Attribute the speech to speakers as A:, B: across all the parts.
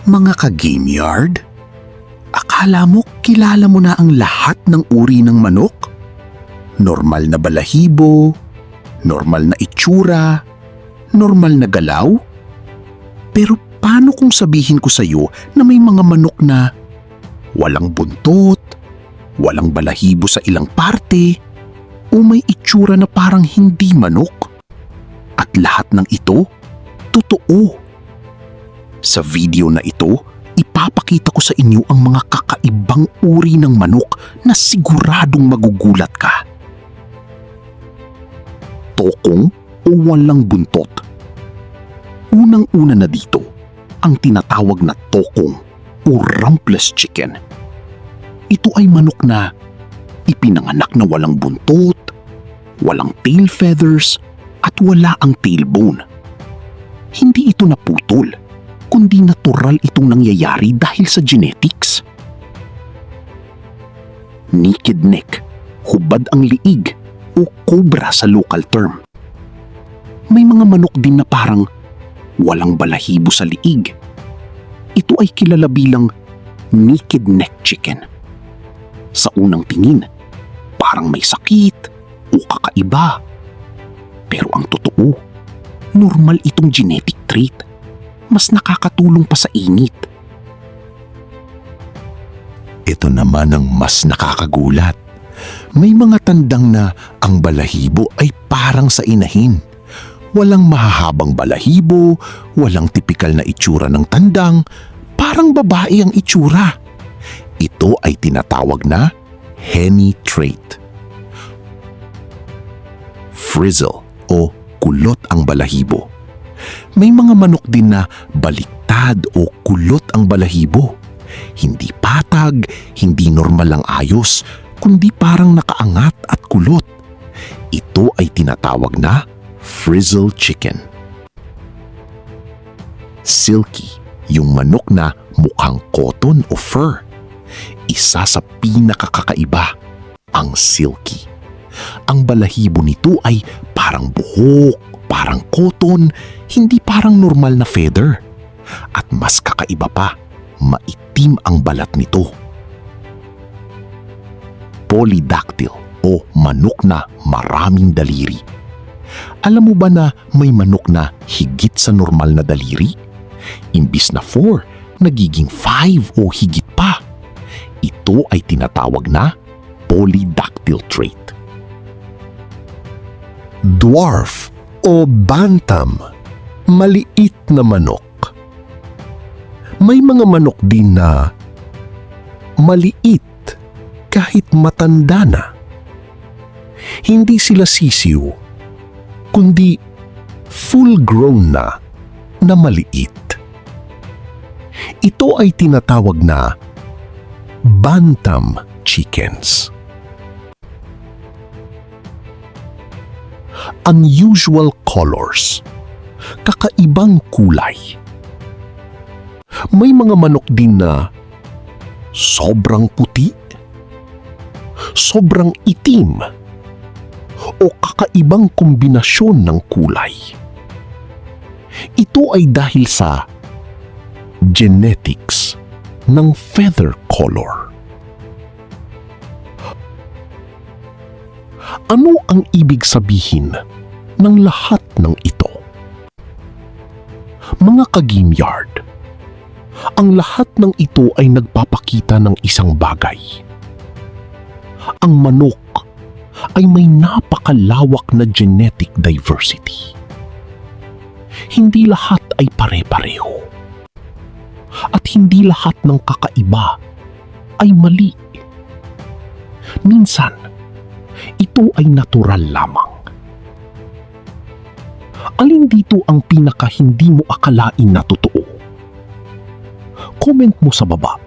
A: Mga ka-game yard, akala mo kilala mo na ang lahat ng uri ng manok? Normal na balahibo, normal na itsura, normal na galaw? Pero paano kung sabihin ko sa iyo na may mga manok na walang buntot, walang balahibo sa ilang parte, o may itsura na parang hindi manok? At lahat ng ito, totoo. Sa video na ito, ipapakita ko sa inyo ang mga kakaibang uri ng manok na siguradong magugulat ka. Tokong o walang buntot. Unang-una na dito, ang tinatawag na tokong o rumpless chicken. Ito ay manok na ipinanganak na walang buntot, walang tail feathers, at wala ang tailbone. Hindi ito naputol, kundi natural itong nangyayari dahil sa genetics. Naked neck, hubad ang liig, o cobra sa local term. May mga manok din na parang walang balahibo sa liig. Ito ay kilala bilang naked neck chicken. Sa unang tingin, parang may sakit o kakaiba. Pero ang totoo, normal itong genetic trait. Mas nakakatulong pa sa init. Ito naman ang mas nakakagulat. May mga tandang na ang balahibo ay parang sa inahin. Walang mahahabang balahibo, walang tipikal na itsura ng tandang, parang babae ang itsura. Ito ay tinatawag na henny trait. Frizzle o kulot ang balahibo. May mga manok din na baliktad o kulot ang balahibo. Hindi patag, hindi normal ang ayos, kundi parang nakaangat at kulot. Ito ay tinatawag na frizzle chicken. Silky, yung manok na mukhang cotton o fur. Isa sa pinakakakaiba, ang silky. Ang balahibo nito ay parang buhok, parang cotton, hindi parang normal na feather. At mas kakaiba pa, maitim ang balat nito. Polydactyl o manok na maraming daliri. Alam mo ba na may manok na higit sa normal na daliri? Imbis na 4, nagiging 5 o higit pa. Ito ay tinatawag na polydactyl trait. Dwarf o bantam, maliit na manok. May mga manok din na maliit kahit matanda na. Hindi sila sisiw, kundi full-grown na maliit. Ito ay tinatawag na bantam chickens. Unusual colors, kakaibang kulay. May mga manok din na sobrang puti, sobrang itim, o kakaibang kombinasyon ng kulay. Ito ay dahil sa genetics ng feather color. Ano ang ibig sabihin ng lahat ng ito? Mga ka-game yard, ang lahat ng ito ay nagpapakita ng isang bagay. Ang manok ay may napakalawak na genetic diversity. Hindi lahat ay pare-pareho. At hindi lahat ng kakaiba ay mali. Minsan, ito ay natural lamang. Alin dito ang pinaka hindi mo akalain na totoo? Comment mo sa baba.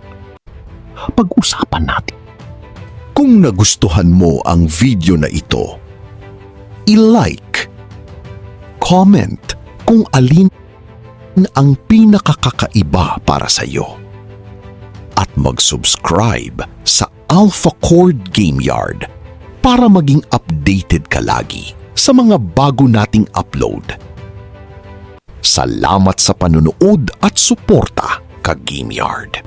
A: Pag-usapan natin. Kung nagustuhan mo ang video na ito, i-like, comment kung alin ang pinakakakaiba para sa iyo, at mag-subscribe sa Alpha Cord Game Yard para maging updated ka lagi sa mga bago nating upload. Salamat sa panunood at suporta, ka-game yard.